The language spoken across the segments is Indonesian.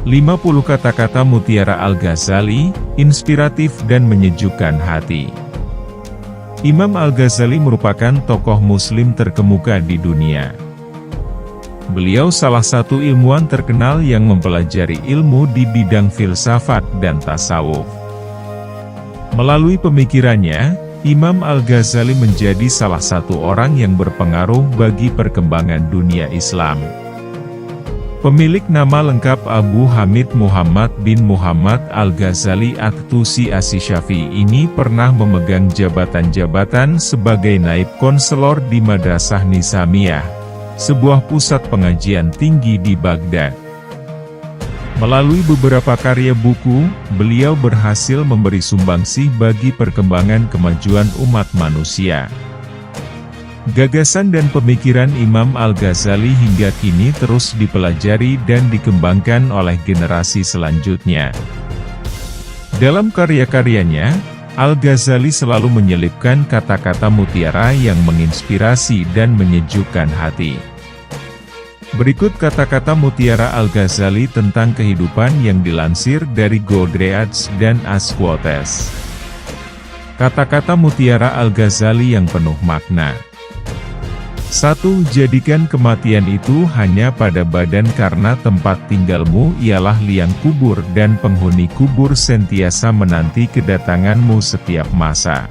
50 kata-kata Mutiara Al-Ghazali, inspiratif dan menyejukkan hati. Imam Al-Ghazali merupakan tokoh muslim terkemuka di dunia. Beliau salah satu ilmuwan terkenal yang mempelajari ilmu di bidang filsafat dan tasawuf. Melalui pemikirannya, Imam Al-Ghazali menjadi salah satu orang yang berpengaruh bagi perkembangan dunia Islam. Pemilik nama lengkap Abu Hamid Muhammad bin Muhammad Al-Ghazali At-Tusi Asy-Syafi'i ini pernah memegang jabatan-jabatan sebagai naib konselor di Madrasah Nizamiyah, sebuah pusat pengajian tinggi di Baghdad. Melalui beberapa karya buku, beliau berhasil memberi sumbangsih bagi perkembangan kemajuan umat manusia. Gagasan dan pemikiran Imam Al-Ghazali hingga kini terus dipelajari dan dikembangkan oleh generasi selanjutnya. Dalam karya-karyanya, Al-Ghazali selalu menyelipkan kata-kata mutiara yang menginspirasi dan menyejukkan hati. Berikut kata-kata mutiara Al-Ghazali tentang kehidupan yang dilansir dari Godreads dan Asquotes. Kata-kata mutiara Al-Ghazali yang penuh makna. 1. Jadikan kematian itu hanya pada badan karena tempat tinggalmu ialah liang kubur dan penghuni kubur sentiasa menanti kedatanganmu setiap masa.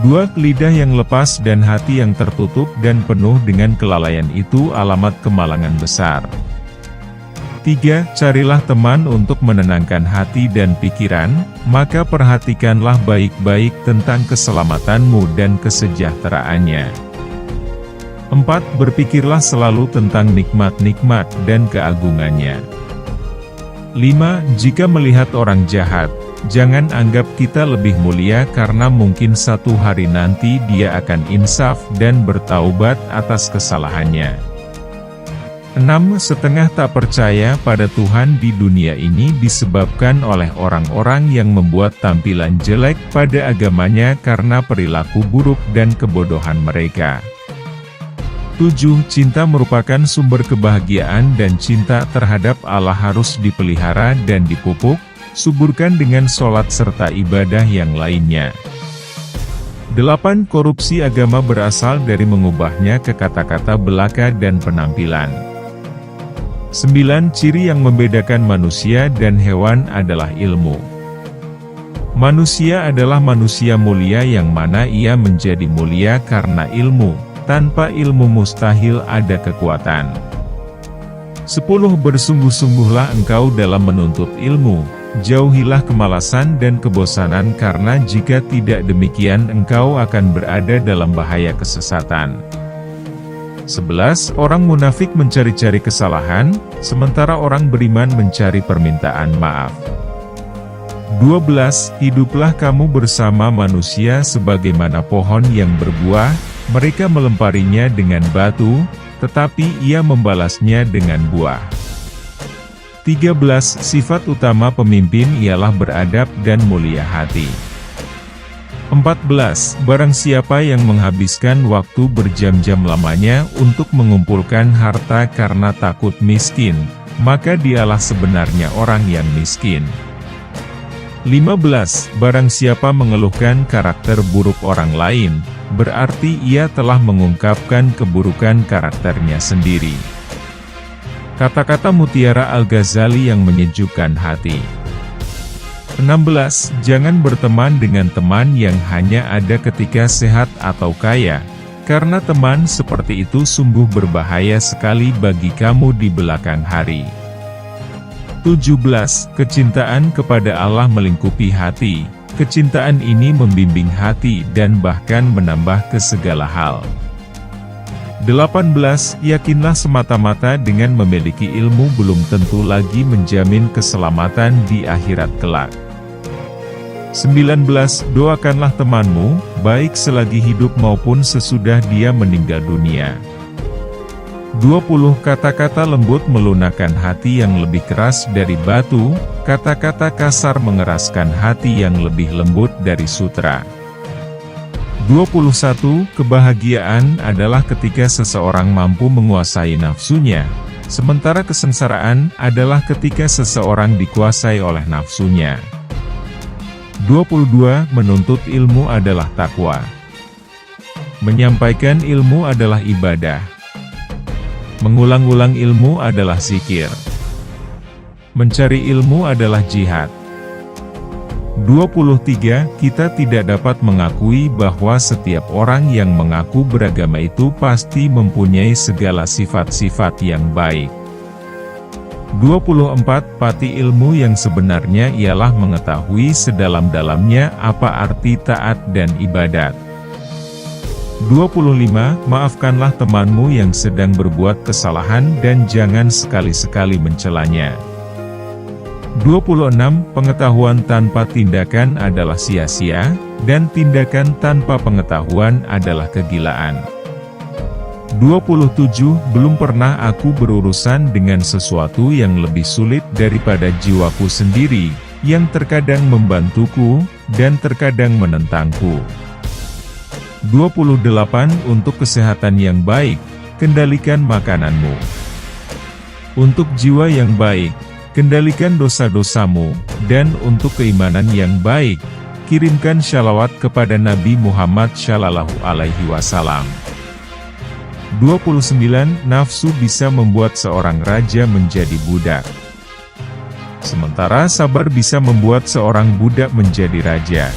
2. Lidah yang lepas dan hati yang tertutup dan penuh dengan kelalaian itu alamat kemalangan besar. 3. Carilah teman untuk menenangkan hati dan pikiran, maka perhatikanlah baik-baik tentang keselamatanmu dan kesejahteraannya. 4. Berpikirlah selalu tentang nikmat-nikmat dan keagungannya. 5. Jika melihat orang jahat, jangan anggap kita lebih mulia karena mungkin satu hari nanti dia akan insaf dan bertaubat atas kesalahannya. 6. Setengah tak percaya pada Tuhan di dunia ini disebabkan oleh orang-orang yang membuat tampilan jelek pada agamanya karena perilaku buruk dan kebodohan mereka. 7. Cinta merupakan sumber kebahagiaan dan cinta terhadap Allah harus dipelihara dan dipupuk, suburkan dengan sholat serta ibadah yang lainnya. 8. Korupsi agama berasal dari mengubahnya ke kata-kata belaka dan penampilan. 9. Ciri yang membedakan manusia dan hewan adalah ilmu. Manusia adalah manusia mulia yang mana ia menjadi mulia karena ilmu. Tanpa ilmu mustahil ada kekuatan. 10. Bersungguh-sungguhlah engkau dalam menuntut ilmu, jauhilah kemalasan dan kebosanan karena jika tidak demikian engkau akan berada dalam bahaya kesesatan. 11. Orang munafik mencari-cari kesalahan, sementara orang beriman mencari permintaan maaf. 12. Hiduplah kamu bersama manusia sebagaimana pohon yang berbuah, mereka melemparinya dengan batu, tetapi ia membalasnya dengan buah. 13. Sifat utama pemimpin ialah beradab dan mulia hati. 14. Barang siapa yang menghabiskan waktu berjam-jam lamanya untuk mengumpulkan harta karena takut miskin, maka dialah sebenarnya orang yang miskin. 15. Barang siapa mengeluhkan karakter buruk orang lain, berarti ia telah mengungkapkan keburukan karakternya sendiri. Kata-kata mutiara Al-Ghazali yang menyejukkan hati. 16. Jangan berteman dengan teman yang hanya ada ketika sehat atau kaya, karena teman seperti itu sungguh berbahaya sekali bagi kamu di belakang hari. 17. Kecintaan kepada Allah melingkupi hati. Kecintaan ini membimbing hati dan bahkan menambah ke segala hal. 18. Yakinlah semata-mata dengan memiliki ilmu belum tentu lagi menjamin keselamatan di akhirat kelak. 19. Doakanlah temanmu, baik selagi hidup maupun sesudah dia meninggal dunia. 20. Kata-kata lembut melunakkan hati yang lebih keras dari batu, kata-kata kasar mengeraskan hati yang lebih lembut dari sutra. 21. Kebahagiaan adalah ketika seseorang mampu menguasai nafsunya, Sementara kesengsaraan adalah ketika seseorang dikuasai oleh nafsunya. 22. Menuntut ilmu adalah takwa. Menyampaikan ilmu adalah ibadah. Mengulang-ulang ilmu adalah zikir. Mencari ilmu adalah jihad. 23. Kita tidak dapat mengakui bahwa setiap orang yang mengaku beragama itu pasti mempunyai segala sifat-sifat yang baik. 24. Pati ilmu yang sebenarnya ialah mengetahui sedalam-dalamnya apa arti taat dan ibadat. 25. Maafkanlah temanmu yang sedang berbuat kesalahan dan jangan sekali-sekali mencelanya. 26. Pengetahuan tanpa tindakan adalah sia-sia, dan tindakan tanpa pengetahuan adalah kegilaan. 27. Belum pernah aku berurusan dengan sesuatu yang lebih sulit daripada jiwaku sendiri, yang terkadang membantuku, dan terkadang menentangku. 28. Untuk kesehatan yang baik, kendalikan makananmu. Untuk jiwa yang baik, kendalikan dosa-dosamu, dan untuk keimanan yang baik, kirimkan shalawat kepada Nabi Muhammad Shallallahu Alaihi Wasallam. 29. Nafsu bisa membuat seorang raja menjadi budak. Sementara sabar bisa membuat seorang budak menjadi raja.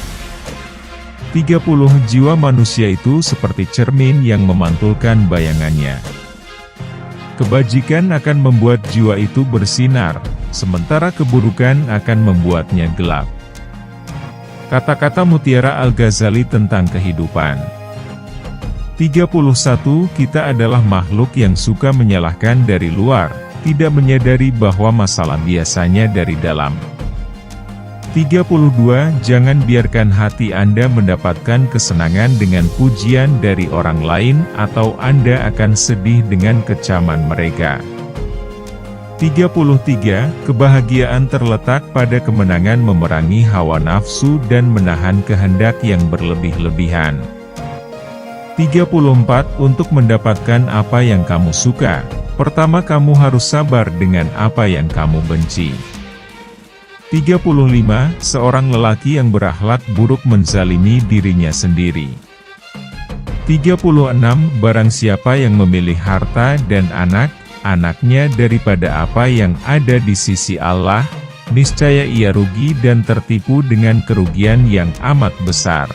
30. Jiwa manusia itu seperti cermin yang memantulkan bayangannya. Kebajikan akan membuat jiwa itu bersinar, sementara keburukan akan membuatnya gelap. Kata-kata Mutiara Al-Ghazali tentang kehidupan. 31. Kita adalah makhluk yang suka menyalahkan dari luar, tidak menyadari bahwa masalah biasanya dari dalam. 32. Jangan biarkan hati Anda mendapatkan kesenangan dengan pujian dari orang lain atau Anda akan sedih dengan kecaman mereka. 33. Kebahagiaan terletak pada kemenangan memerangi hawa nafsu dan menahan kehendak yang berlebih-lebihan. 34. Untuk mendapatkan apa yang kamu suka, pertama kamu harus sabar dengan apa yang kamu benci. 35. Seorang lelaki yang berakhlak buruk menzalimi dirinya sendiri. 36. Barang siapa yang memilih harta dan anak-anaknya daripada apa yang ada di sisi Allah, niscaya ia rugi dan tertipu dengan kerugian yang amat besar.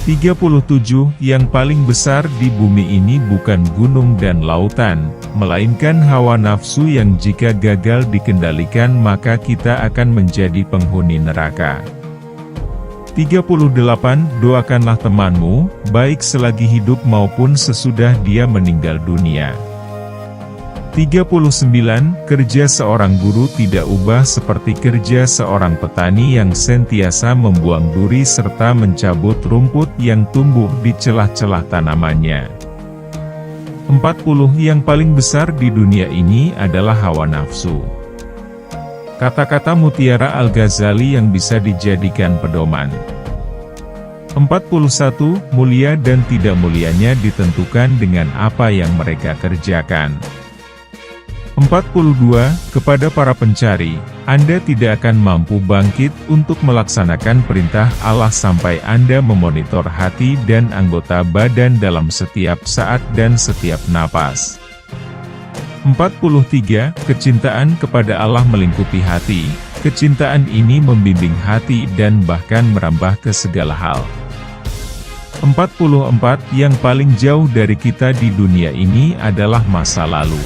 37. Yang paling besar di bumi ini bukan gunung dan lautan, melainkan hawa nafsu yang jika gagal dikendalikan maka kita akan menjadi penghuni neraka. 38. Doakanlah temanmu, baik selagi hidup maupun sesudah dia meninggal dunia. 39. Kerja seorang guru tidak ubah seperti kerja seorang petani yang sentiasa membuang duri serta mencabut rumput yang tumbuh di celah-celah tanamannya. 40. Yang paling besar di dunia ini adalah hawa nafsu. Kata-kata Mutiara Al-Ghazali yang bisa dijadikan pedoman. 41. Mulia dan tidak mulianya ditentukan dengan apa yang mereka kerjakan. 42. Kepada para pencari, Anda tidak akan mampu bangkit untuk melaksanakan perintah Allah sampai Anda memonitor hati dan anggota badan dalam setiap saat dan setiap napas. 43. Kecintaan kepada Allah melingkupi hati. Kecintaan ini membimbing hati dan bahkan merambah ke segala hal. 44. Yang paling jauh dari kita di dunia ini adalah masa lalu.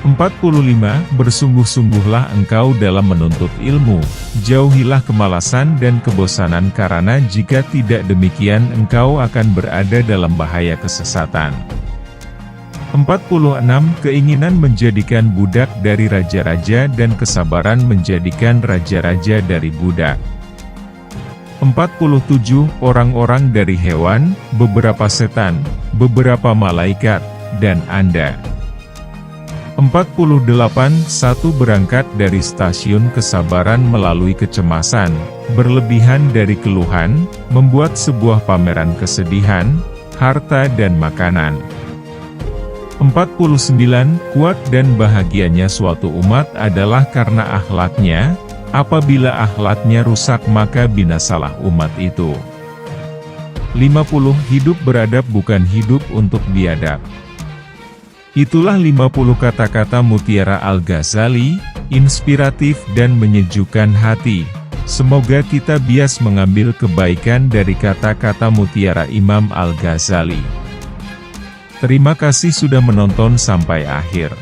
45. Bersungguh-sungguhlah engkau dalam menuntut ilmu, jauhilah kemalasan dan kebosanan karena jika tidak demikian engkau akan berada dalam bahaya kesesatan. 46. Keinginan menjadikan budak dari raja-raja dan kesabaran menjadikan raja-raja dari budak. 47. Orang-orang dari hewan, beberapa setan, beberapa malaikat, dan Anda. 48. Satu berangkat dari stasiun kesabaran melalui kecemasan, berlebihan dari keluhan, membuat sebuah pameran kesedihan, harta dan makanan. 49. Kuat dan bahagianya suatu umat adalah karena akhlaknya. Apabila akhlaknya rusak maka binasalah umat itu. 50. Hidup beradab bukan hidup untuk biadab. Itulah 50 kata-kata Mutiara Al-Ghazali, inspiratif dan menyejukkan hati. Semoga kita bias mengambil kebaikan dari kata-kata Mutiara Imam Al-Ghazali. Terima kasih sudah menonton sampai akhir.